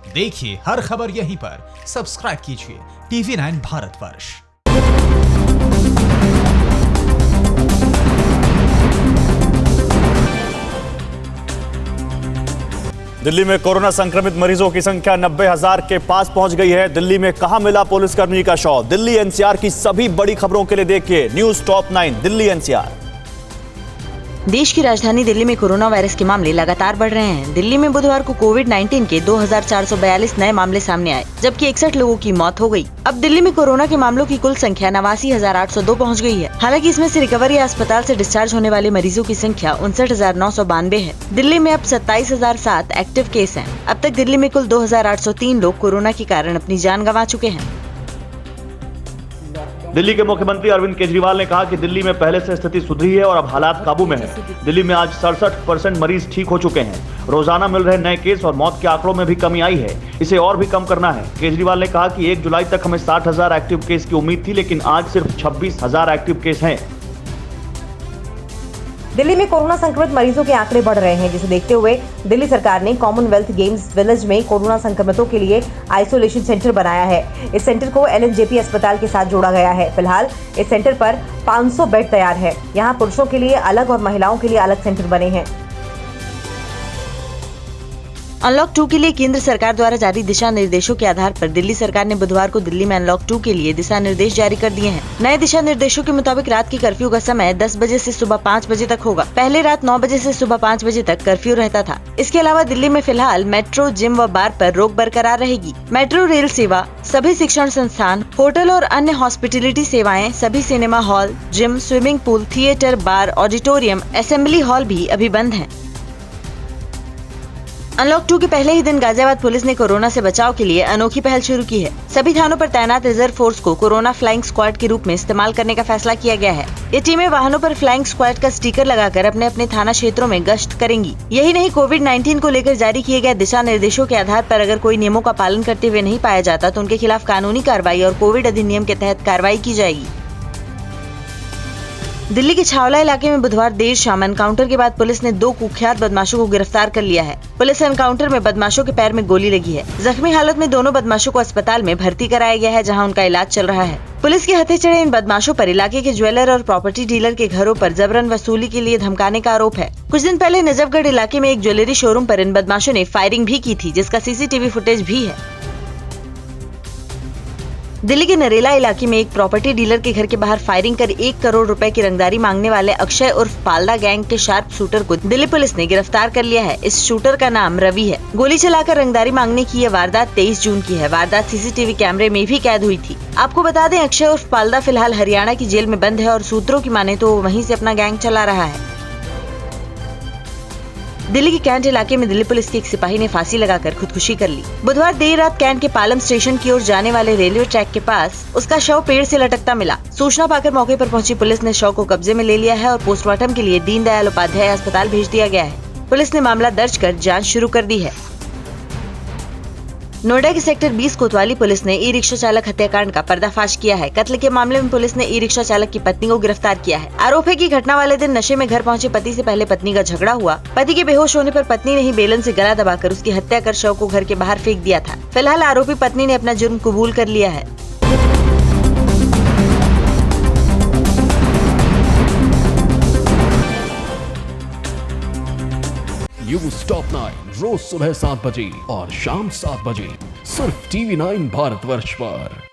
देखिए हर खबर यहीं पर, सब्सक्राइब कीजिए TV9 भारतवर्ष। दिल्ली में कोरोना संक्रमित मरीजों की संख्या 90,000 के पास पहुंच गई है। दिल्ली में कहां मिला पुलिसकर्मी का शव? दिल्ली एनसीआर की सभी बड़ी खबरों के लिए देखिए न्यूज टॉप 9 दिल्ली एनसीआर। देश की राजधानी दिल्ली में कोरोना वायरस के मामले लगातार बढ़ रहे हैं। दिल्ली में बुधवार को कोविड-19 के 2442 नए मामले सामने आए, जबकि 61 लोगों की मौत हो गई। अब दिल्ली में कोरोना के मामलों की कुल संख्या 89,802 पहुंच गई है। हालांकि इसमें से रिकवरी या अस्पताल से डिस्चार्ज होने वाले मरीजों की संख्या 59,992 है। दिल्ली में अब 27,007 एक्टिव केस हैं। अब तक दिल्ली में कुल 2,803 लोग कोरोना के कारण अपनी जान गंवा चुके हैं। दिल्ली के मुख्यमंत्री अरविंद केजरीवाल ने कहा कि दिल्ली में पहले से स्थिति सुधरी है और अब हालात काबू में है। दिल्ली में आज 67% मरीज ठीक हो चुके हैं। रोजाना मिल रहे नए केस और मौत के आंकड़ों में भी कमी आई है। इसे और भी कम करना है। केजरीवाल ने कहा कि 1 जुलाई तक हमें 60,000 एक्टिव केस की उम्मीद थी, लेकिन आज सिर्फ 26,000 एक्टिव केस हैं। दिल्ली में कोरोना संक्रमित मरीजों के आंकड़े बढ़ रहे हैं, जिसे देखते हुए दिल्ली सरकार ने कॉमनवेल्थ गेम्स विलेज में कोरोना संक्रमितों के लिए आइसोलेशन सेंटर बनाया है। इस सेंटर को LNJP अस्पताल के साथ जोड़ा गया है। फिलहाल इस सेंटर पर 500 बेड तैयार है। यहाँ पुरुषों के लिए अलग और महिलाओं के लिए अलग सेंटर बने हैं। अनलॉक 2 के लिए केंद्र सरकार द्वारा जारी दिशा निर्देशों के आधार पर दिल्ली सरकार ने बुधवार को दिल्ली में अनलॉक 2 के लिए दिशा निर्देश जारी कर दिए हैं। नए दिशा निर्देशों के मुताबिक रात की कर्फ्यू का समय 10 बजे से सुबह 5 बजे तक होगा। पहले रात 9 बजे से सुबह 5 बजे तक कर्फ्यू रहता था। इसके अलावा दिल्ली में फिलहाल मेट्रो, जिम व बार पर रोक बरकरार रहेगी। मेट्रो रेल सेवा, सभी शिक्षण संस्थान, होटल और अन्य हॉस्पिटलिटी सेवाएं, सभी cinema hall, gym, swimming pool, theatre, bar, auditorium, assembly hall भी अभी बंद हैं। अनलॉक 2 के पहले ही दिन गाजियाबाद पुलिस ने कोरोना से बचाव के लिए अनोखी पहल शुरू की है। सभी थानों पर तैनात रिजर्व फोर्स को कोरोना फ्लाइंग स्क्वाड के रूप में इस्तेमाल करने का फैसला किया गया है। ये टीमें वाहनों पर फ्लाइंग स्क्वाड का स्टिकर लगाकर अपने अपने थाना क्षेत्रों में गश्त करेंगी। यही नहीं, कोविड-19 को लेकर जारी किए गए दिशा निर्देशों के आधार पर अगर कोई नियमों का पालन करते हुए नहीं पाया जाता तो उनके खिलाफ कानूनी कार्रवाई और कोविड अधिनियम के तहत कार्रवाई की जाएगी। दिल्ली के छावला इलाके में बुधवार देर शाम एनकाउंटर के बाद पुलिस ने 2 कुख्यात बदमाशों को गिरफ्तार कर लिया है। पुलिस एनकाउंटर में बदमाशों के पैर में गोली लगी है। जख्मी हालत में दोनों बदमाशों को अस्पताल में भर्ती कराया गया है, जहां उनका इलाज चल रहा है। पुलिस के हथे चढ़े इन बदमाशों पर इलाके के ज्वेलर और प्रॉपर्टी डीलर के घरों पर जबरन वसूली के लिए धमकाने का आरोप है। कुछ दिन पहले नजफगढ़ इलाके में एक ज्वेलरी शोरूम पर इन बदमाशों ने फायरिंग भी की थी, जिसका CCTV फुटेज भी है। दिल्ली के नरेला इलाके में एक प्रॉपर्टी डीलर के घर के बाहर फायरिंग कर 1 करोड़ रुपए की रंगदारी मांगने वाले अक्षय उर्फ पाल्दा गैंग के शार्प शूटर को दिल्ली पुलिस ने गिरफ्तार कर लिया है। इस शूटर का नाम रवि है। गोली चलाकर रंगदारी मांगने की ये वारदात 23 जून की है। वारदात CCTV कैमरे में भी कैद हुई थी। आपको बता दें, अक्षय उर्फ पाल्दा फिलहाल हरियाणा की जेल में बंद है और सूत्रों की माने तो वहीं से अपना गैंग चला रहा है। दिल्ली के कैंट इलाके में दिल्ली पुलिस के एक सिपाही ने फांसी लगाकर खुदकुशी कर ली। बुधवार देर रात कैंट के पालम स्टेशन की ओर जाने वाले रेलवे ट्रैक के पास उसका शव पेड़ से लटकता मिला। सूचना पाकर मौके पर पहुंची पुलिस ने शव को कब्जे में ले लिया है और पोस्टमार्टम के लिए दीनदयाल उपाध्याय अस्पताल भेज दिया गया है। पुलिस ने मामला दर्ज कर जाँच शुरू कर दी है। नोएडा के सेक्टर 20 कोतवाली पुलिस ने ई-रिक्शा चालक हत्याकांड का पर्दाफाश किया है। कत्ल के मामले में पुलिस ने ई-रिक्शा चालक की पत्नी को गिरफ्तार किया है। आरोप है कि घटना वाले दिन नशे में घर पहुंचे पति से पहले पत्नी का झगड़ा हुआ। पति के बेहोश होने पर पत्नी ने ही बेलन से गला दबाकर उसकी हत्या कर शव को घर के बाहर फेंक दिया था। फिलहाल आरोपी पत्नी ने अपना जुर्म कबूल कर लिया है। न्यूज टॉप 9 रोज सुबह 7 बजे और शाम 7 बजे सिर्फ TV9 भारतवर्ष पर।